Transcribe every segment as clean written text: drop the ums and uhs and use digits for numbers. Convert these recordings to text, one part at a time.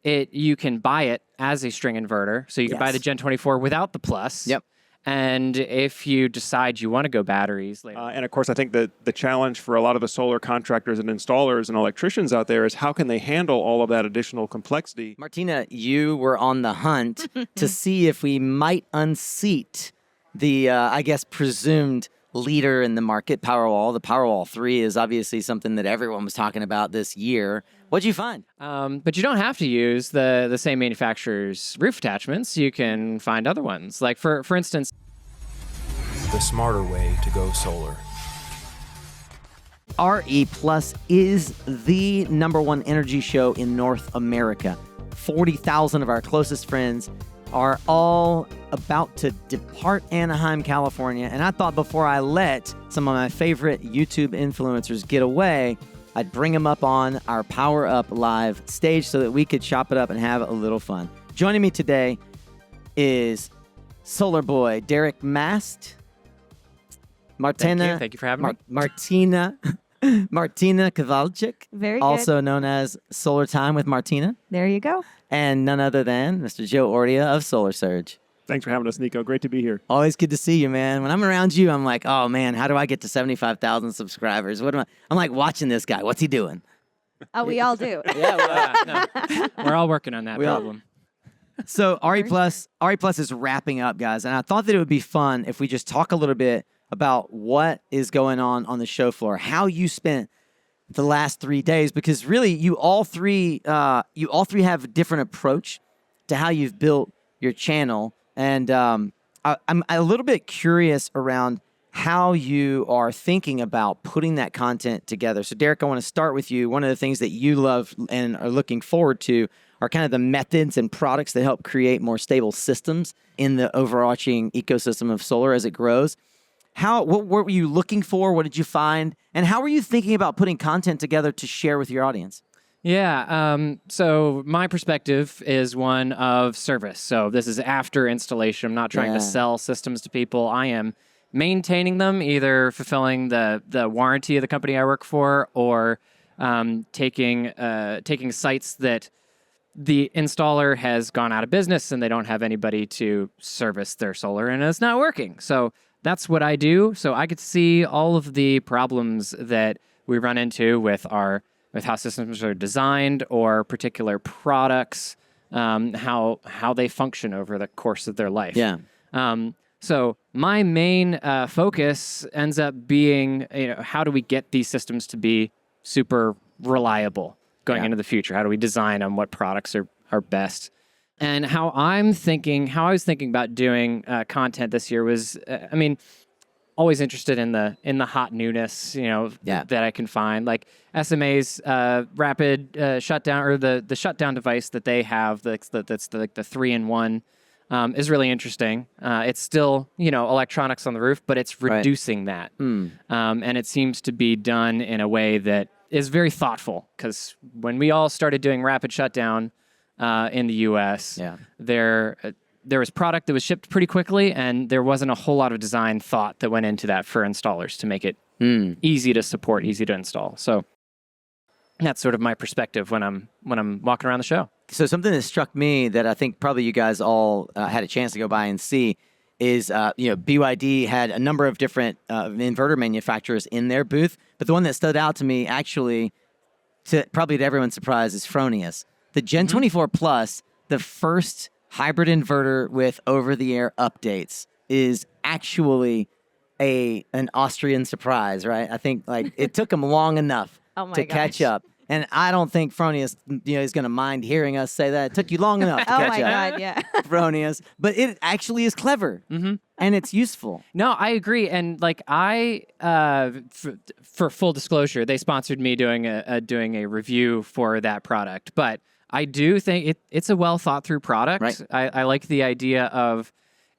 you can buy it as a string inverter. So you can buy the Gen 24 without the plus. Yep. And if you decide you want to go batteries later. And of course, I think that the challenge for a lot of the solar contractors and installers and electricians out there is how can they handle all of that additional complexity? Martina, you were on the hunt to see if we might unseat the, I guess, presumed leader in the market, Powerwall. The Powerwall 3 is obviously something that everyone was talking about this year. What'd you find? But you don't have to use the same manufacturer's roof attachments. You can find other ones. Like, for instance, the smarter way to go solar. RE Plus is the #1 energy show in North America. 40,000 of our closest friends are all about to depart Anaheim, California. And I thought before I let some of my favorite YouTube influencers get away, I'd bring them up on our PowerUp live stage so that we could chop it up and have a little fun. Joining me today is Solar Boy Derek Mast, Martina. Thank you for having me. Martina Kowalczyk, Very good. also known as Solar Time with Martina, There you go. and none other than Mr. Joe Ordia of Solar Surge. Thanks for having us, Nico. Great to be here. Always good to see you, man. When I'm around you, I'm like, oh man, how do I get to 75,000 subscribers? I'm like watching this guy. What's he doing? Oh, we all do. No, we're all working on that We all- problem. So RE Plus is wrapping up, guys, and I thought that it would be fun if we just talk a little bit about what is going on the show floor, how you spent the last 3 days, because really you all three have a different approach to how you've built your channel, and I'm a little bit curious around how you are thinking about putting that content together. So Derek, I want to start with you. One of the things that you love and are looking forward to are kind of the methods and products that help create more stable systems in the overarching ecosystem of solar as it grows. What were you looking for? What did you find? And how were you thinking about putting content together to share with your audience? Yeah, so my perspective is one of service. So this is after installation. I'm not trying to sell systems to people. I am maintaining them, either fulfilling the warranty of the company I work for, or taking sites that the installer has gone out of business and they don't have anybody to service their solar and it's not working. So that's what I do. So I could see all of the problems that we run into with how systems are designed or particular products, how they function over the course of their life. Yeah. So my main focus ends up being, how do we get these systems to be super reliable going into the future? How do we design them? What products are best? And how I was thinking about doing content this year was, always interested in the hot newness, that I can find, like SMA's rapid shutdown, or the shutdown device that they have. That's the 3-in-1 is really interesting. It's still electronics on the roof, but it's reducing that, and it seems to be done in a way that is very thoughtful. Because when we all started doing rapid shutdown in the U.S., there was product that was shipped pretty quickly, and there wasn't a whole lot of design thought that went into that for installers to make it easy to support, easy to install. So that's sort of my perspective when I'm walking around the show. So something that struck me that I think probably you guys all had a chance to go by and see is, BYD had a number of different inverter manufacturers in their booth, but the one that stood out to me, actually, probably to everyone's surprise, is Fronius. The Gen 24 Plus, the first hybrid inverter with over-the-air updates, is actually an Austrian surprise, right? I think it took them long enough to catch up. And I don't think Fronius is going to mind hearing us say that. It took you long enough to catch up. Oh, my God, yeah. Fronius. But it actually is clever, and it's useful. No, I agree. And for full disclosure, they sponsored me doing a review for that product. But I do think it's a well thought through product. Right. I like the idea of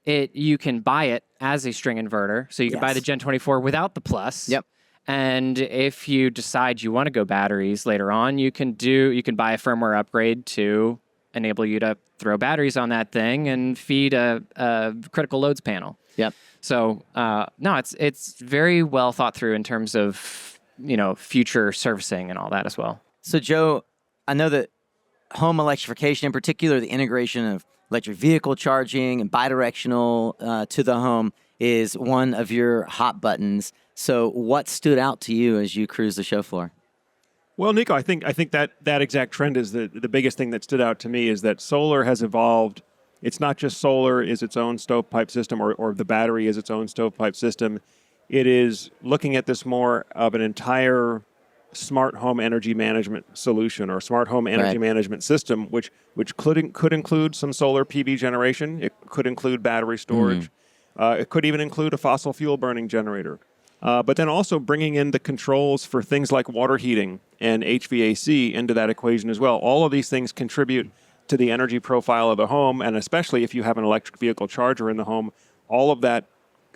it. You can buy it as a string inverter, so you can buy the Gen 24 without the plus. Yep. And if you decide you want to go batteries later on, you can buy a firmware upgrade to enable you to throw batteries on that thing and feed a critical loads panel. Yep. So no, it's very well thought through in terms of future servicing and all that as well. So Joe, I know that home electrification, in particular, the integration of electric vehicle charging and bidirectional to the home is one of your hot buttons. So what stood out to you as you cruise the show floor? Well, Nico, I think that exact trend is the biggest thing that stood out to me is that solar has evolved. It's not just solar is its own stovepipe system or the battery is its own stovepipe system. It is looking at this more of an entire smart home energy management solution or smart home energy management system, which could include some solar PV generation. It could include battery storage. It could even include a fossil fuel burning generator. But then also bringing in the controls for things like water heating and HVAC into that equation as well. All of these things contribute to the energy profile of the home, and especially if you have an electric vehicle charger in the home, all of that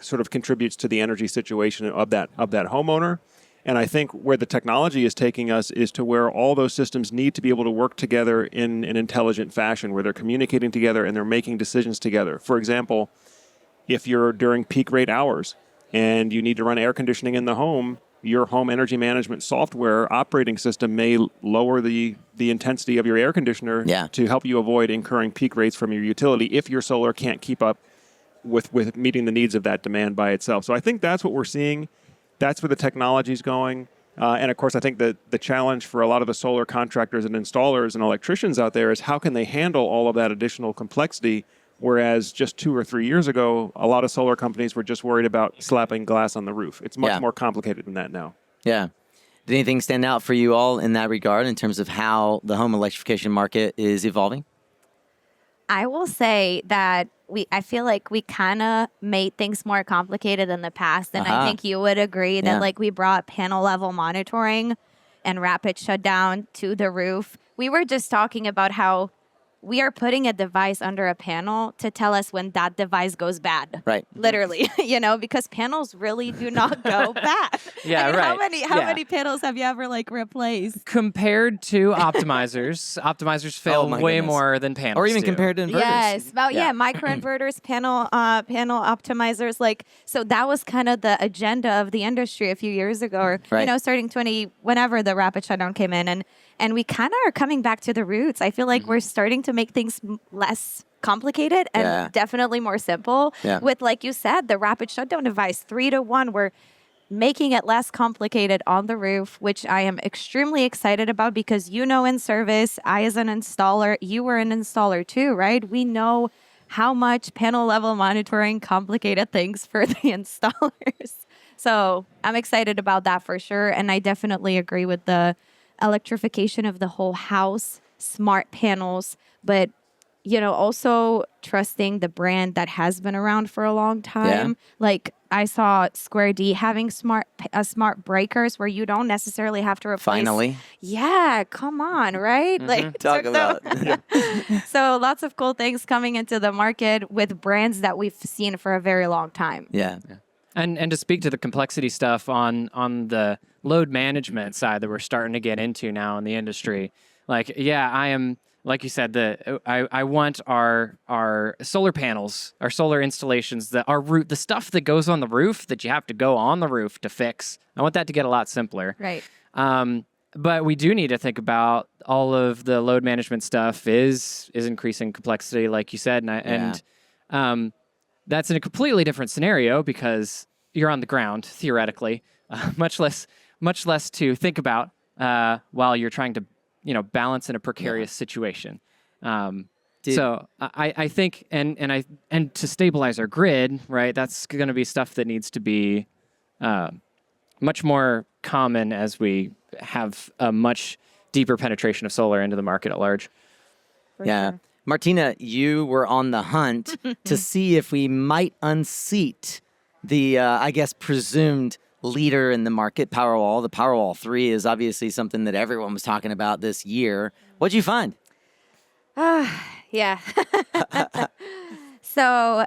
sort of contributes to the energy situation of that homeowner. And I think where the technology is taking us is to where all those systems need to be able to work together in an intelligent fashion, where they're communicating together and they're making decisions together. For example, if you're during peak rate hours and you need to run air conditioning in the home, your home energy management software operating system may lower the intensity of your air conditioner to help you avoid incurring peak rates from your utility if your solar can't keep up with meeting the needs of that demand by itself. So I think that's what we're seeing. That's where the technology is going. And of course, I think that the challenge for a lot of the solar contractors and installers and electricians out there is how can they handle all of that additional complexity. Whereas just 2 or 3 years ago, a lot of solar companies were just worried about slapping glass on the roof. It's much more complicated than that now. Yeah. Did anything stand out for you all in that regard in terms of how the home electrification market is evolving? I will say that I feel like we kind of made things more complicated in the past. And I think you would agree that like we brought panel level monitoring and rapid shutdown to the roof. We were just talking about how we are putting a device under a panel to tell us when that device goes bad. Right. Literally, because panels really do not go bad. Yeah, I mean, right. How many panels have you ever replaced? Compared to optimizers fail way goodness. more than panels Or even do. compared to inverters. Yes, microinverters, panel optimizers, so that was kind of the agenda of the industry a few years ago, or starting whenever the rapid shutdown came in, and we kind of are coming back to the roots. I feel like we're starting to make things less complicated and definitely more simple. Yeah. With, like you said, the rapid shutdown device, 3-to-1, we're making it less complicated on the roof, which I am extremely excited about because in service, I as an installer, you were an installer too, right? We know how much panel level monitoring complicated things for the installers. So I'm excited about that for sure. And I definitely agree with the electrification of the whole house, smart panels, but also trusting the brand that has been around for a long time. Like I saw Square D having smart breakers where you don't necessarily have to replace. Finally. Yeah, come on, right? Like Talk about So lots of cool things coming into the market with brands that we've seen for a very long time. Yeah. And to speak to the complexity stuff on the load management side that we're starting to get into now in the industry, like, I am, like you said, I want our solar panels, our solar installations, the stuff that goes on the roof that you have to go on the roof to fix. I want that to get a lot simpler. Right. But we do need to think about all of the load management stuff is increasing complexity, like you said, and that's in a completely different scenario because you're on the ground theoretically, much less to think about while you're trying to balance in a precarious situation. So I think and to stabilize our grid, right? That's going to be stuff that needs to be much more common as we have a much deeper penetration of solar into the market at large. For sure. Martina, you were on the hunt to see if we might unseat the, presumed leader in the market, Powerwall. The Powerwall 3 is obviously something that everyone was talking about this year. What'd you find? Yeah. So,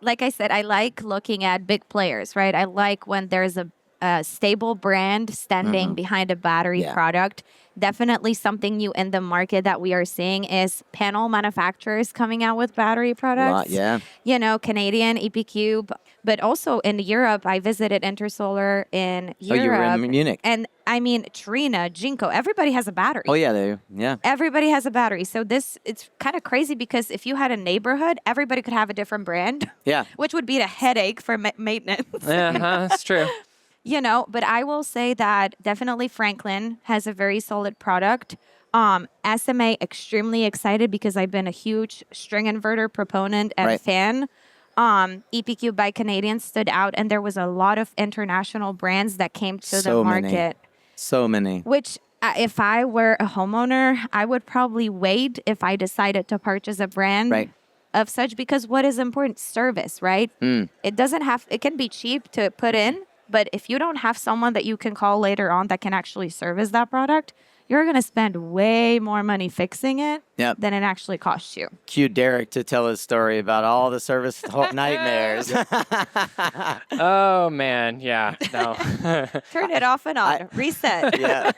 like I said, I like looking at big players, right? I like when there's a stable brand standing behind a battery Yeah. product. Definitely something new in the market that we are seeing is panel manufacturers coming out with battery products. yeah. You know, Canadian, EP Cube, but also in Europe. I visited Intersolar in Europe. Oh, you were in Munich. And I mean, Trina, Jinko, everybody has a battery. Oh, yeah, yeah. Everybody has a battery. So it's kind of crazy because if you had a neighborhood, everybody could have a different brand. Yeah. Which would be a headache for maintenance. Yeah, that's true. You know, but I will say that definitely Franklin has a very solid product. SMA, extremely excited because I've been a huge string inverter proponent and Right. fan. EPQ by Canadian stood out, and there was a lot of international brands that came to the So many. market. So many. Which, if I were a homeowner, I would probably wait if I decided to purchase a brand Right. of such, because what is important? Service, right? It can be cheap to put in, but if you don't have someone that you can call later on that can actually service that product, you're going to spend way more money fixing it Yep. than it actually costs you. Cue Derek to tell his story about all the service nightmares. Oh man, yeah, no. Turn it off and on. Reset. Yeah.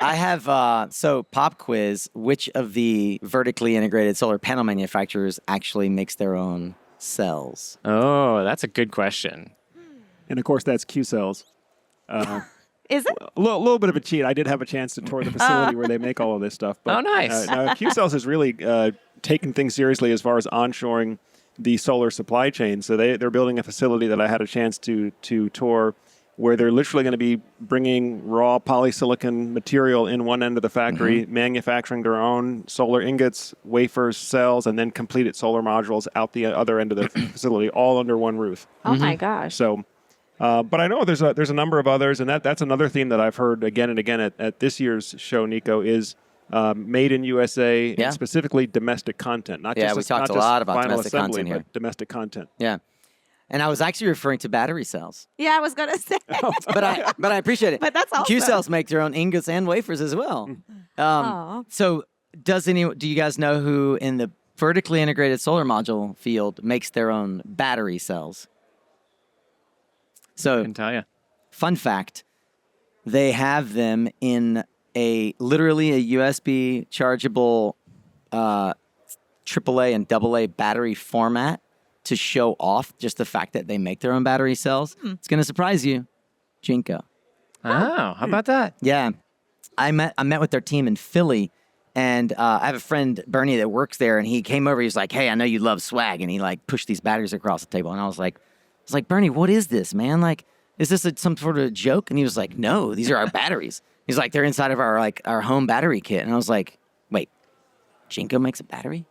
I have, so pop quiz, which of the vertically integrated solar panel manufacturers actually makes their own cells? Oh, that's a good question. And of course, that's Q cells. Is it? A little bit of a cheat. I did have a chance to tour the facility where they make all of this stuff. But, Oh, nice. Now, Q cells has really taken things seriously as far as onshoring the solar supply chain. So they're building a facility that I had a chance to tour, where they're literally going to be bringing raw polysilicon material in one end of the factory, manufacturing their own solar ingots, wafers, cells, and then completed solar modules out the other end of the facility, all under one roof. Oh my gosh. So, but I know there's a number of others, and that's another theme that I've heard again and again at this year's show, Nico, is made in USA, Yeah. and specifically domestic content. Not Yeah, just we talked not a just lot about final domestic assembly, content here. but domestic content. Yeah. And I was actually referring to battery cells. Yeah, I was going to say. But I appreciate it. But that's Q awesome. cells make their own ingots and wafers as well. Aw. So do you guys know who in the vertically integrated solar module field makes their own battery cells? I So can tell you. fun fact, they have them in literally a USB chargeable AAA and AA battery format to show off just the fact that they make their own battery cells. It's going to surprise you. Jinko. Oh, how about that? Yeah. I met with their team in Philly, and I have a friend, Bernie, that works there, and he came over. He was like, "Hey, I know you love swag," and he like pushed these batteries across the table, and I was like, "Bernie, what is this, man? Like, is this some sort of joke?" And he was like, "No, these are our batteries." He's like, "They're inside of our home battery kit," and I was like, "Wait, Jinko makes a battery?"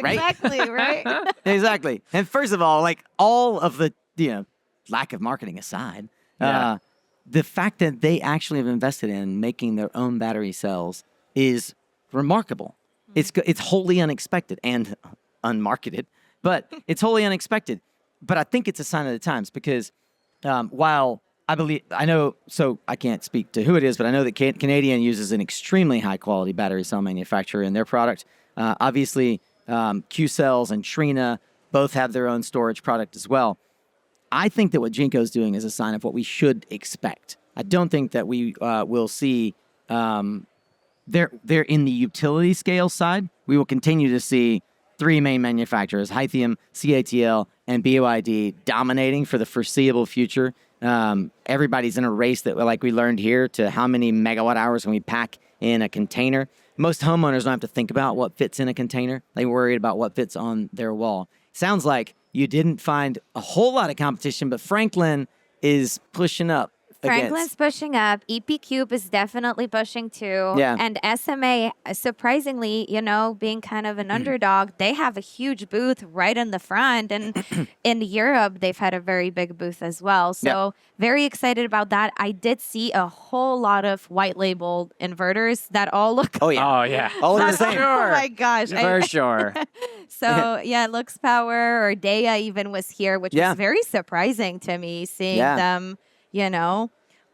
Right? Exactly, right? Exactly. And first of all, like all of the lack of marketing aside, Yeah. the fact that they actually have invested in making their own battery cells is remarkable. It's wholly unexpected and unmarketed, but it's wholly unexpected. But I think it's a sign of the times because while I can't speak to who it is, but I know that Canadian uses an extremely high quality battery cell manufacturer in their product. Obviously, Q cells and Trina both have their own storage product as well. I think that what Jinko is doing is a sign of what we should expect. I don't think that we will see. They're in the utility scale side. We will continue to see three main manufacturers: Hythium, CATL, and BYD, dominating for the foreseeable future. Everybody's in a race that, like we learned here, to how many megawatt hours can we pack in a container. Most homeowners don't have to think about what fits in a container. They worry about what fits on their wall. Sounds like you didn't find a whole lot of competition, but Franklin is pushing up. Franklin's pushing up. EP Cube is definitely pushing too. Yeah. And SMA, surprisingly, being kind of an underdog, they have a huge booth right in the front. And in Europe, they've had a very big booth as well. So very excited about that. I did see a whole lot of white labeled inverters that all look. Oh, yeah. Oh, yeah. All in the same. Oh my gosh. For sure. So yeah, Lux Power or Daya even was here, which was very surprising to me seeing them,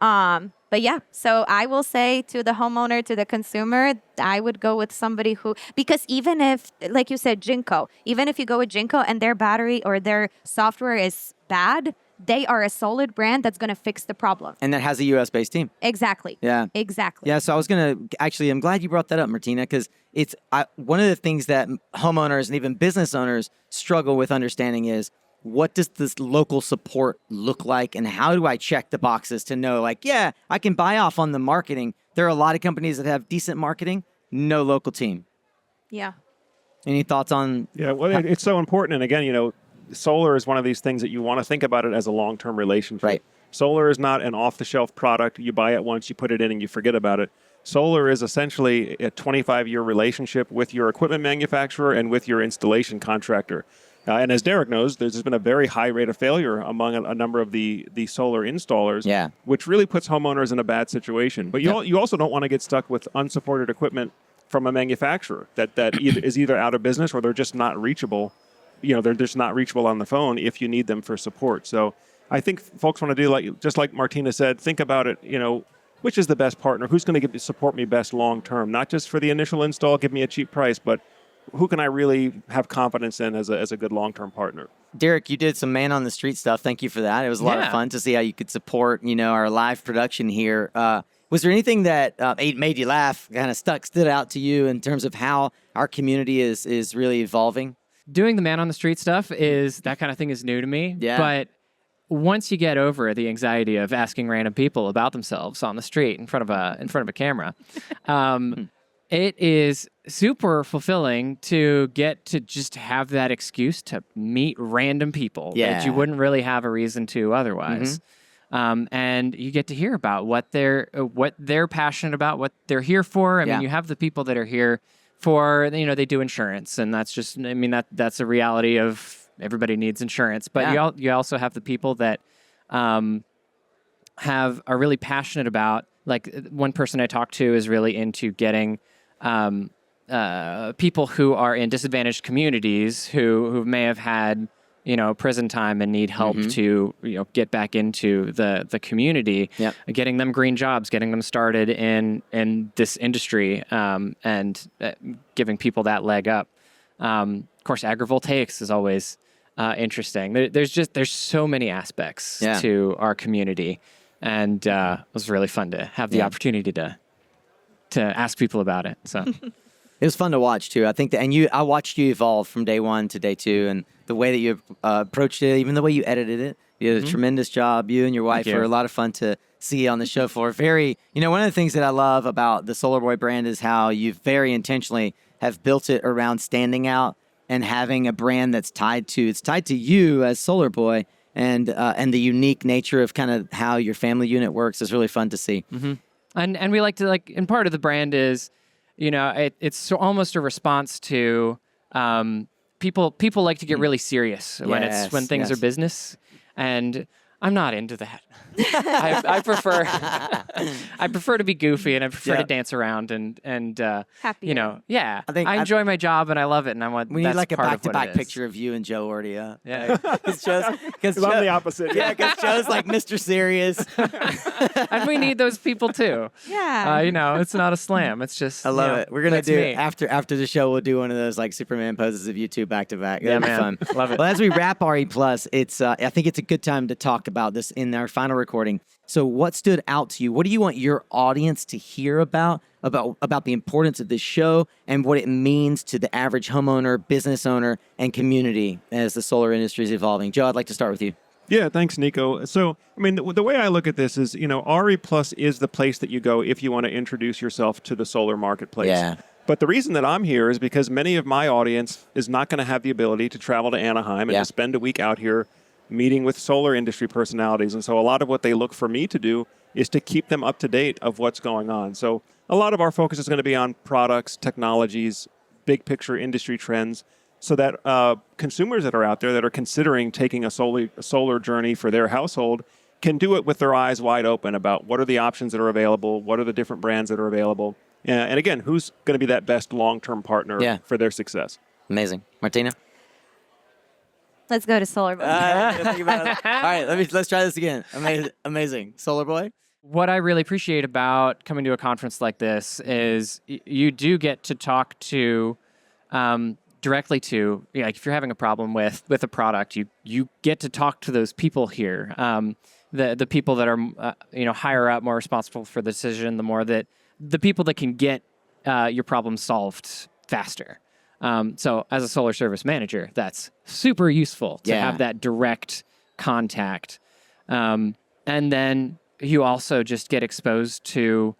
But yeah, so I will say to the homeowner, to the consumer, I would go with somebody because even if, like you said, Jinko, even if you go with Jinko and their battery or their software is bad, they are a solid brand that's going to fix the problem. And that has a U.S. based team. Exactly. Yeah. Exactly. Yeah, so I was going to actually, I'm glad you brought that up, Martina, because it's one of the things that homeowners and even business owners struggle with understanding is what does this local support look like, and how do I check the boxes to know, like, yeah, I can buy off on the marketing. There are a lot of companies that have decent marketing, no local team. Yeah. Any thoughts on? Yeah, well, it's so important. And again, solar is one of these things that you want to think about it as a long-term relationship. Right. Solar is not an off-the-shelf product. You buy it once, you put it in, and you forget about it. Solar is essentially a 25-year relationship with your equipment manufacturer and with your installation contractor. And as Derek knows, there's been a very high rate of failure among a number of the solar installers, which really puts homeowners in a bad situation. But you also don't want to get stuck with unsupported equipment from a manufacturer that is either out of business or they're just not reachable. They're just not reachable on the phone if you need them for support. So I think folks want to do just like Martina said, think about it, which is the best partner? Who's going to support me best long term? Not just for the initial install, give me a cheap price, but who can I really have confidence in as a good long-term partner? Derek, you did some man on the street stuff. Thank you for that. It was a lot of fun to see how you could support, our live production here. Was there anything that made you laugh, kind of stood out to you in terms of how our community is really evolving? Doing the man on the street stuff that kind of thing is new to me. Yeah. But once you get over the anxiety of asking random people about themselves on the street in front of a camera, it is super fulfilling to get to just have that excuse to meet random people that you wouldn't really have a reason to otherwise. And you get to hear about what they're passionate about, what they're here for. I mean, you have the people that are here for, they do insurance, and that's just, that's a reality of everybody needs insurance. But you also have the people that are really passionate about, like one person I talked to is really into getting people who are in disadvantaged communities who may have had prison time and need help to get back into the community, getting them green jobs, getting them started in this industry, and giving people that leg up. Of course, agrivoltaics is always interesting. There's so many aspects to our community, and it was really fun to have the opportunity to ask people about it. So it was fun to watch too. I think that, and I watched you evolve from day one to day two, and the way that you approached it, even the way you edited it, you did a tremendous job. You and your wife were a lot of fun to see on the show floor. Very, one of the things that I love about the Solar Boy brand is how you very intentionally have built it around standing out and having a brand that's tied to you as Solar Boy, and the unique nature of kind of how your family unit works is really fun to see. And we like to, and part of the brand is, it's almost a response to people like to get really serious when things are business, and I'm not into that. I prefer to be goofy, and I prefer to dance around and happy. I enjoy my job and I love it, and I want. We need like a back-to-back picture. picture of you and Joe Ordia. Yeah, because I'm the opposite. Yeah, because Joe's like Mr. Serious, and we need those people too. Yeah, it's not a slam. It's just I love it. We're gonna do me. after the show. We'll do one of those like Superman poses of you two back to back. Yeah, That'll be fun. Love it. Well, as we wrap RE Plus, it's I think it's a good time to talk about this in our final recording. So what stood out to you? What do you want your audience to hear about the importance of this show and what it means to the average homeowner, business owner, and community as the solar industry is evolving? Joe, I'd like to start with you. Yeah, thanks, Nico. So, the way I look at this is, RE Plus is the place that you go if you want to introduce yourself to the solar marketplace. Yeah. But the reason that I'm here is because many of my audience is not going to have the ability to travel to Anaheim and to spend a week out here meeting with solar industry personalities. And so a lot of what they look for me to do is to keep them up to date of what's going on. So a lot of our focus is going to be on products, technologies, big picture industry trends, so that consumers that are out there that are considering taking a solar journey for their household can do it with their eyes wide open about what are the options that are available, what are the different brands that are available, and again, who's going to be that best long-term partner for their success. Amazing. Martina? let's go to Solar Boy. Think about it. All right, let's try this again. Amazing. Solar Boy? What I really appreciate about coming to a conference like this is you do get to talk to directly to, like if you're having a problem with a product, you get to talk to those people here. The people that are higher up, more responsible for the decision, the people that can get your problem solved faster. So as a solar service manager, that's super useful to have that direct contact. And then you also just get exposed to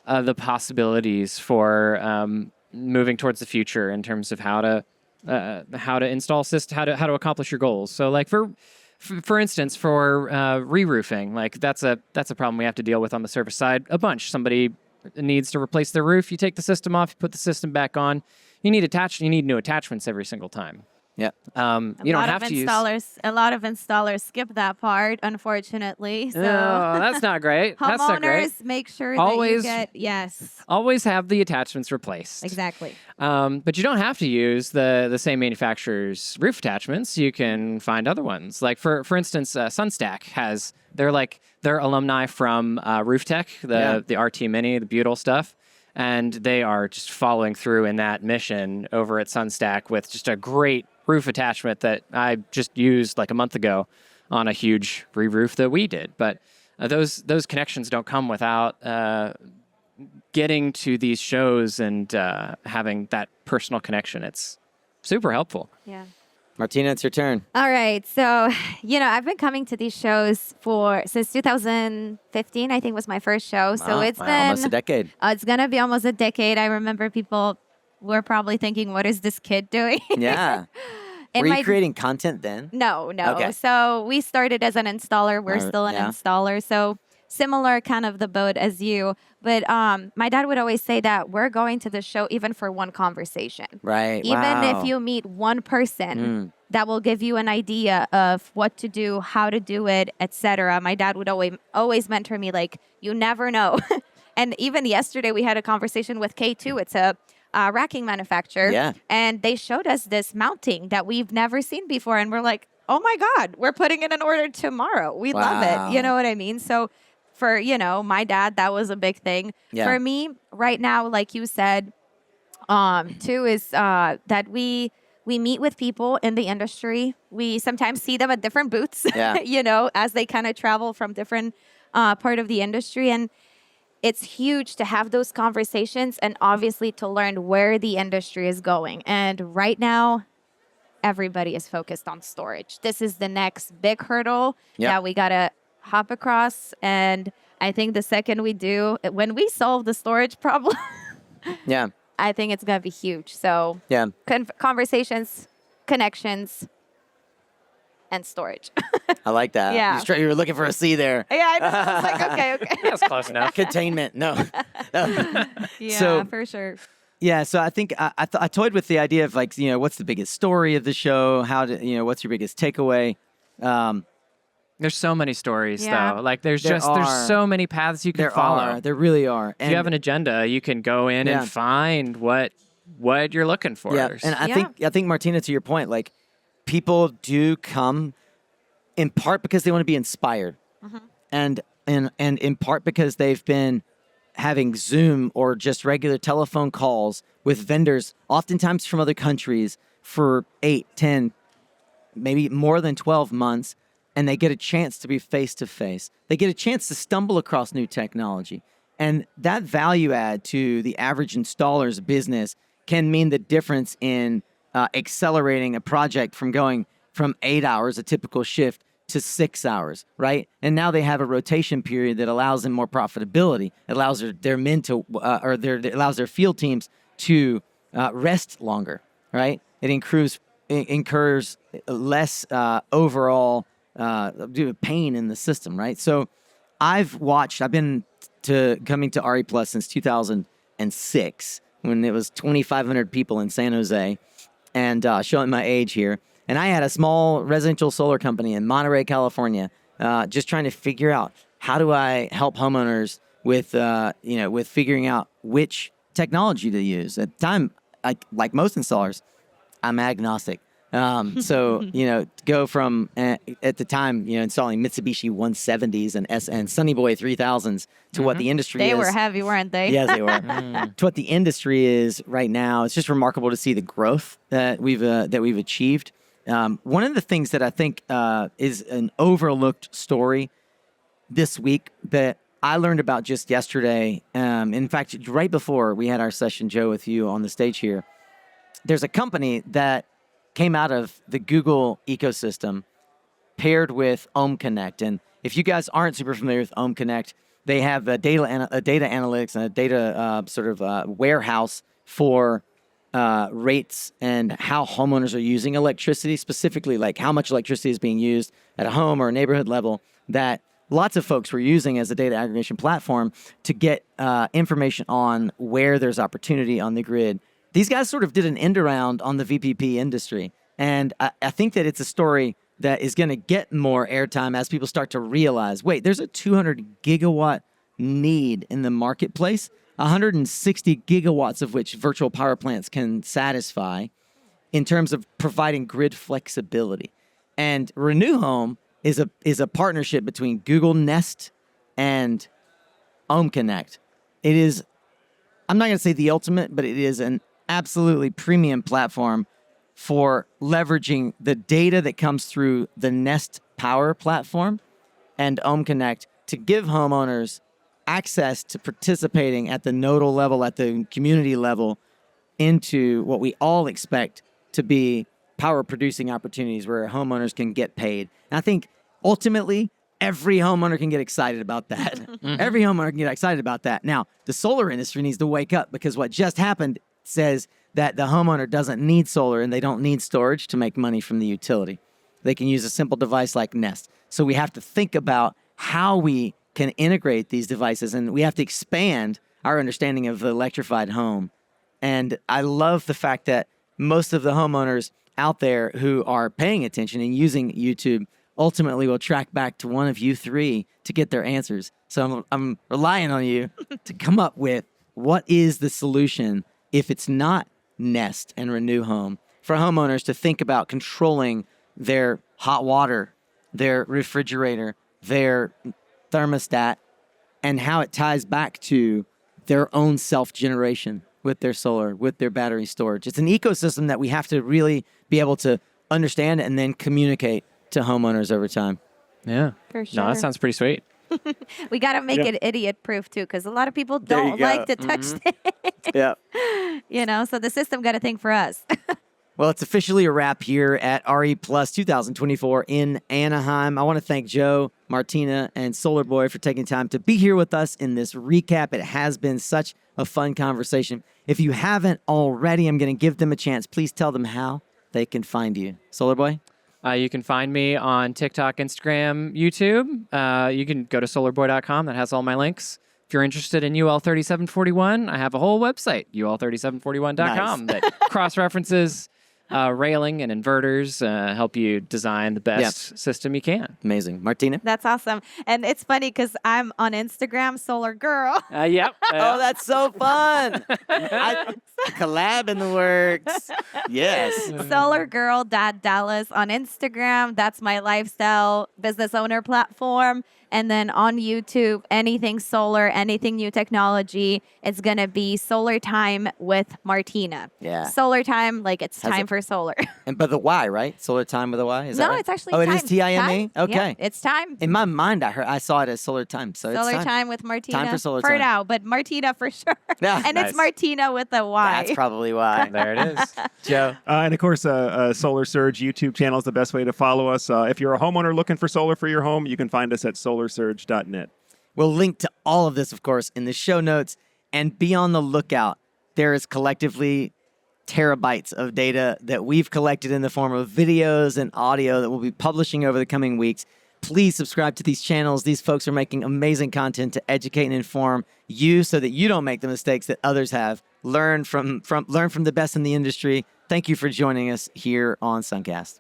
the possibilities for moving towards the future in terms of how to install systems, how to accomplish your goals. So like for instance, for re-roofing, like that's a problem we have to deal with on the service side a bunch. Somebody needs to replace their roof. You take the system off, you put the system back on. You need new attachments every single time. Yeah. You don't have to use. A lot of installers skip that part, unfortunately. So that's not great. That's not great. Homeowners, make sure Always- that you get Always have the attachments replaced. exactly. But you don't have to use the same manufacturer's roof attachments. You can find other ones. Like for instance, Sunstack has they're alumni from Roof Tech, the RT Mini, the Butyl stuff. And they are just following through in that mission over at Sunstack with just a great roof attachment that I just used like a month ago on a huge re-roof that we did. But those connections don't come without getting to these shows and having that personal connection. It's super helpful. Yeah. Martina, it's your turn. All right. So, I've been coming to these shows since 2015, I think was my first show. So it's been almost a decade. It's going to be almost a decade. I remember people were probably thinking, what is this kid doing? Yeah. In Were you my- creating content then? No. Okay. So we started as an installer. We're still an yeah. installer. So similar kind of the boat as you. But my dad would always say that we're going to the show even for one conversation. Right. Even wow. if you meet one person that will give you an idea of what to do, how to do it, etc. My dad would always mentor me like, you never know. And even yesterday we had a conversation with K2. It's a racking manufacturer. Yeah. And they showed us this mounting that we've never seen before. And we're like, oh my God, we're putting in an order tomorrow. We love Wow. it. You know what I mean? So for, my dad, that was a big thing. Yeah. For me, right now, like you said, too, is that we meet with people in the industry. We sometimes see them at different booths, Yeah. as they kind of travel from different part of the industry. And it's huge to have those conversations and obviously to learn where the industry is going. And right now, everybody is focused on storage. This is the next big hurdle that we got to hop across. And I think the second we do, when we solve the storage problem, Yeah. I think it's going to be huge. So Yeah. conversations, connections, and storage. I like that. Yeah. You were looking for a C there. Yeah, I was like, okay. That's close enough. Containment. No. Yeah, So- for sure. Yeah, so I think I toyed with the idea of like, what's the biggest story of the show? What's your biggest takeaway? There's so many stories Yeah. though. Like there's There are. so many paths you can follow. There really are. If you have an agenda, you can go in Yeah. and find what you're looking for. Yeah, and I Yeah. think Martina, to your point, like people do come in part because they want to be inspired, and in part because they've been having Zoom or just regular telephone calls with vendors, oftentimes from other countries, for 8, 10, maybe more than 12 months, and they get a chance to be face to face. They get a chance to stumble across new technology. And that value add to the average installer's business can mean the difference in accelerating a project from going from 8 hours, a typical shift, to 6 hours, right? And now they have a rotation period that allows them more profitability. It allows their men to, it allows their field teams to rest longer, right? It incurs less overall pain in the system, right? So I've been coming to RE Plus since 2006 when it was 2,500 people in San Jose, and showing my age here. And I had a small residential solar company in Monterey, California, just trying to figure out how do I help homeowners with figuring out which technology to use. At the time, like most installers, I'm agnostic. So, go from at the time, installing Mitsubishi 170s and Sunny Boy 3000s to what the industry is. They were heavy, weren't they? Yes, they were. To what the industry is right now, it's just remarkable to see the growth that we've achieved. One of the things that I think is an overlooked story this week that I learned about just yesterday. In fact, right before we had our session, Joe, with you on the stage here, there's a company that came out of the Google ecosystem paired with OhmConnect. And if you guys aren't super familiar with OhmConnect, they have a data analytics and a data warehouse for rates and how homeowners are using electricity, specifically like how much electricity is being used at a home or a neighborhood level, that lots of folks were using as a data aggregation platform to get information on where there's opportunity on the grid. These guys sort of did an end around on the VPP industry. And I think that it's a story that is going to get more airtime as people start to realize, wait, there's a 200 gigawatt need in the marketplace, 160 gigawatts of which virtual power plants can satisfy in terms of providing grid flexibility. And Renew Home is a partnership between Google Nest and OhmConnect. It is, I'm not going to say the ultimate, but it is an absolutely premium platform for leveraging the data that comes through the Nest Power platform and OhmConnect to give homeowners access to participating at the nodal level, at the community level, into what we all expect to be power producing opportunities where homeowners can get paid. And I think ultimately every homeowner can get excited about that. Every homeowner can get excited about that. Now, the solar industry needs to wake up, because what just happened says that the homeowner doesn't need solar and they don't need storage to make money from the utility. They can use a simple device like Nest. So we have to think about how we can integrate these devices, and we have to expand our understanding of the electrified home. And I love the fact that most of the homeowners out there who are paying attention and using YouTube ultimately will track back to one of you three to get their answers. So I'm relying on you to come up with what is the solution if it's not Nest and Renew Home, for homeowners to think about controlling their hot water, their refrigerator, their thermostat, and how it ties back to their own self-generation with their solar, with their battery storage. It's an ecosystem that we have to really be able to understand and then communicate to homeowners over time. Yeah. For sure. No, that sounds pretty sweet. We got to make it idiot proof too, because a lot of people don't like to touch things. Yeah. So the system got to think for us. Well, it's officially a wrap here at RE Plus 2024 in Anaheim. I want to thank Joe, Martina, and Solar Boy for taking time to be here with us in this recap. It has been such a fun conversation. If you haven't already, I'm going to give them a chance. Please tell them how they can find you. Solar Boy? You can find me on TikTok, Instagram, YouTube. You can go to solarboy.com. That has all my links. If you're interested in UL 3741, I have a whole website, ul3741.com, that cross-references railing and inverters, help you design the best system you can. Amazing. Martina? That's awesome. And it's funny because I'm on Instagram, Solar Girl. Yep. Oh, that's so fun. Collab in the works. Yes. Solargirl.Dallas on Instagram. That's my lifestyle business owner platform. And then on YouTube, anything solar, anything new technology, it's going to be Solar Time with Martina. Yeah. Solar Time, like it's time for solar. And but the Y, right? Solar Time with a Y? Is that No, right? it's actually Oh, time. it is Time? Okay. Yeah, it's time. In my mind, I saw it as Solar Time. So Solar it's time with Martina. Time for solar for time. now, but Martina for sure. Yeah. And Nice. it's Martina with a Y. That's probably why. There it is. Joe? And of course, Solar Surge YouTube channel is the best way to follow us. If you're a homeowner looking for solar for your home, you can find us at solarsurge.net. We'll link to all of this, of course, in the show notes. And be on the lookout. There is collectively terabytes of data that we've collected in the form of videos and audio that we'll be publishing over the coming weeks. Please subscribe to these channels. These folks are making amazing content to educate and inform you so that you don't make the mistakes that others have. Learn from the best in the industry. Thank you for joining us here on Suncast.